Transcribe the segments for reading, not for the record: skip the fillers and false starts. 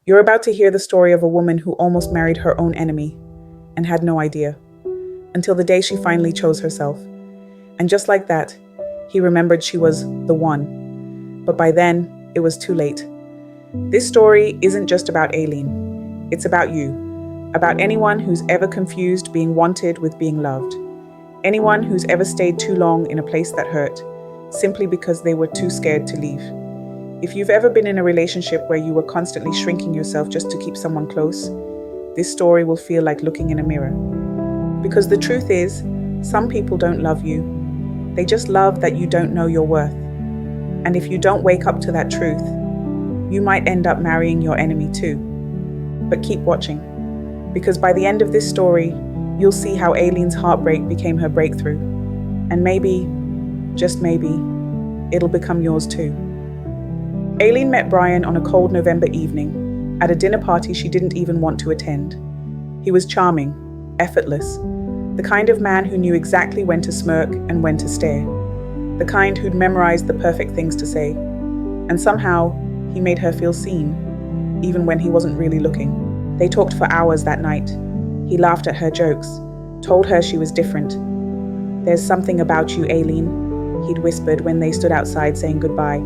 You're about to hear the story of a woman who almost married her own enemy and had no idea, until the day she finally chose herself. And just like that, he remembered she was the one. But by then, it was too late. This story isn't just about Aileen. It's about you. About anyone who's ever confused being wanted with being loved. Anyone who's ever stayed too long in a place that hurt, simply because they were too scared to leave. If you've ever been in a relationship where you were constantly shrinking yourself just to keep someone close, this story will feel like looking in a mirror. Because the truth is, some people don't love you. They just love that you don't know your worth. And if you don't wake up to that truth, you might end up marrying your enemy too. But keep watching, because by the end of this story, you'll see how Aileen's heartbreak became her breakthrough. And maybe, just maybe, it'll become yours too. Aileen met Brian on a cold November evening, at a dinner party she didn't even want to attend. He was charming, effortless, the kind of man who knew exactly when to smirk and when to stare, the kind who'd memorized the perfect things to say. And somehow, he made her feel seen, even when he wasn't really looking. They talked for hours that night. He laughed at her jokes, told her she was different. "There's something about you, Aileen," he'd whispered when they stood outside saying goodbye.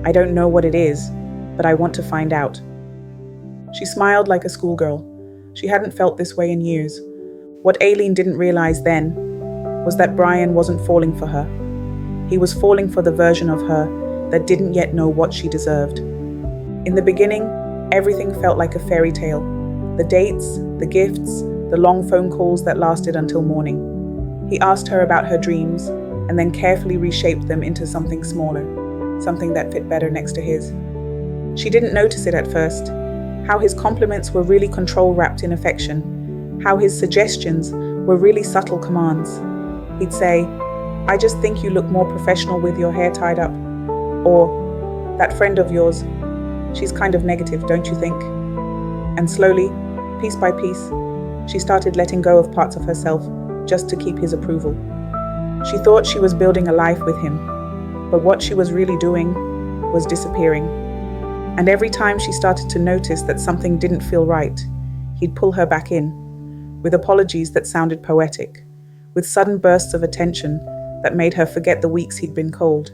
"I don't know what it is, but I want to find out." She smiled like a schoolgirl. She hadn't felt this way in years. What Aileen didn't realize then was that Brian wasn't falling for her. He was falling for the version of her that didn't yet know what she deserved. In the beginning, everything felt like a fairy tale. The dates, the gifts, the long phone calls that lasted until morning. He asked her about her dreams and then carefully reshaped them into something smaller, something that fit better next to his. She didn't notice it at first, how his compliments were really control wrapped in affection, how his suggestions were really subtle commands. He'd say, "I just think you look more professional with your hair tied up," or, "That friend of yours, she's kind of negative, don't you think?" And slowly, piece by piece, she started letting go of parts of herself just to keep his approval. She thought she was building a life with him, but what she was really doing was disappearing. And every time she started to notice that something didn't feel right, he'd pull her back in, with apologies that sounded poetic, with sudden bursts of attention that made her forget the weeks he'd been cold.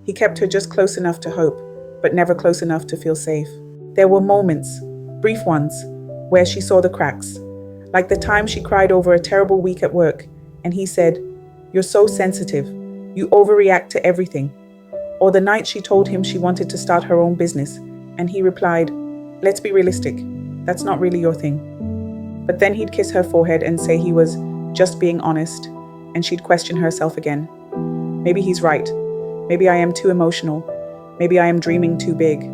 He kept her just close enough to hope, but never close enough to feel safe. There were moments, brief ones, where she saw the cracks, like the time she cried over a terrible week at work, and he said, "You're so sensitive, you overreact to everything." Or the night she told him she wanted to start her own business, and he replied, "Let's be realistic, that's not really your thing." But then he'd kiss her forehead and say he was just being honest, and she'd question herself again. Maybe he's right. Maybe I am too emotional. Maybe I am dreaming too big.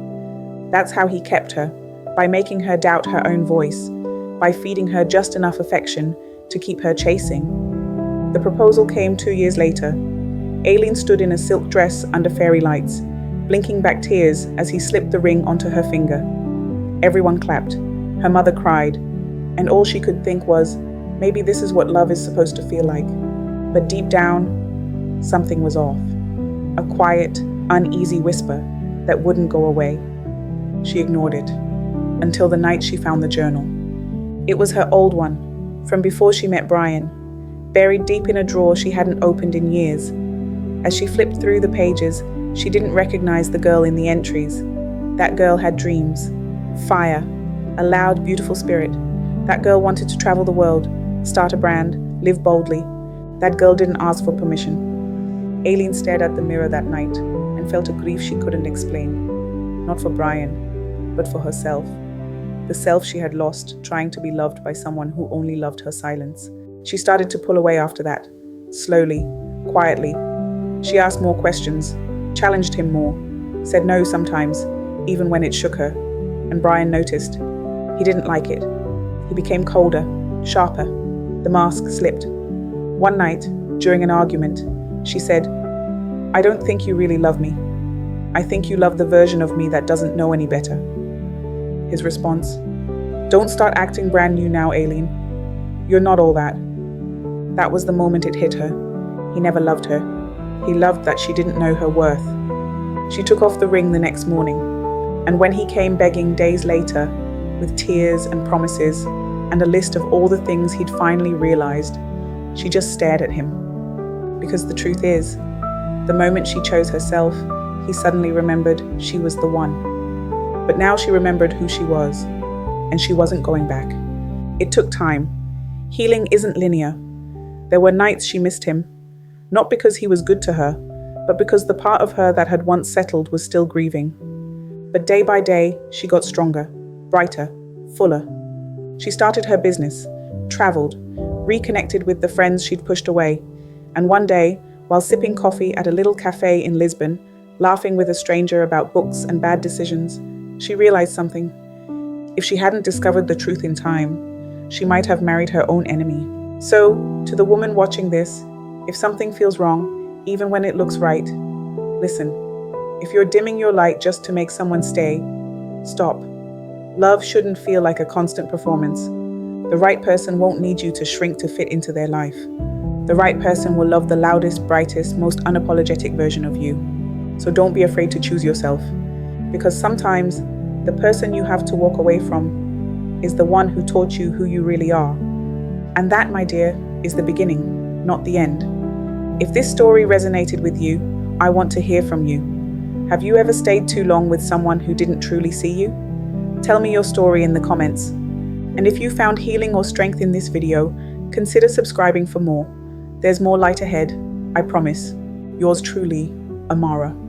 That's how he kept her, by making her doubt her own voice, by feeding her just enough affection to keep her chasing. The proposal came 2 years later. Aileen stood in a silk dress under fairy lights, blinking back tears as he slipped the ring onto her finger. Everyone clapped. Her mother cried, and all she could think was, maybe this is what love is supposed to feel like. But deep down, something was off. A quiet, uneasy whisper that wouldn't go away. She ignored it, until the night she found the journal. It was her old one, from before she met Brian, buried deep in a drawer she hadn't opened in years. As she flipped through the pages, she didn't recognize the girl in the entries. That girl had dreams, fire, a loud, beautiful spirit. That girl wanted to travel the world, start a brand, live boldly. That girl didn't ask for permission. Aileen stared at the mirror that night and felt a grief she couldn't explain. Not for Brian, but for herself. The self she had lost trying to be loved by someone who only loved her silence. She started to pull away after that, slowly, quietly. She asked more questions, challenged him more, said no sometimes, even when it shook her. And Brian noticed. He didn't like it. He became colder, sharper. The mask slipped. One night, during an argument, she said, "I don't think you really love me. I think you love the version of me that doesn't know any better." His response, "Don't start acting brand new now, Aileen. You're not all that." That was the moment it hit her. He never loved her. He loved that she didn't know her worth. She took off the ring the next morning, And when he came begging days later, with tears and promises and a list of all the things he'd finally realized, she just stared at him. Because the truth is, the moment she chose herself, he suddenly remembered she was the one. But now she remembered who she was, and she wasn't going back. It took time. Healing isn't linear. There were nights she missed him, not because he was good to her, but because the part of her that had once settled was still grieving. But day by day, she got stronger, brighter, fuller. She started her business, traveled, reconnected with the friends she'd pushed away, and one day, while sipping coffee at a little cafe in Lisbon, laughing with a stranger about books and bad decisions, she realized something. If she hadn't discovered the truth in time, she might have married her own enemy. So, to the woman watching this, if something feels wrong, even when it looks right, listen. If you're dimming your light just to make someone stay, stop. Love shouldn't feel like a constant performance. The right person won't need you to shrink to fit into their life. The right person will love the loudest, brightest, most unapologetic version of you. So don't be afraid to choose yourself. Because sometimes, the person you have to walk away from is the one who taught you who you really are. And that, my dear, is the beginning, not the end. If this story resonated with you, I want to hear from you. Have you ever stayed too long with someone who didn't truly see you? Tell me your story in the comments. And if you found healing or strength in this video, consider subscribing for more. There's more light ahead, I promise. Yours truly, Amara.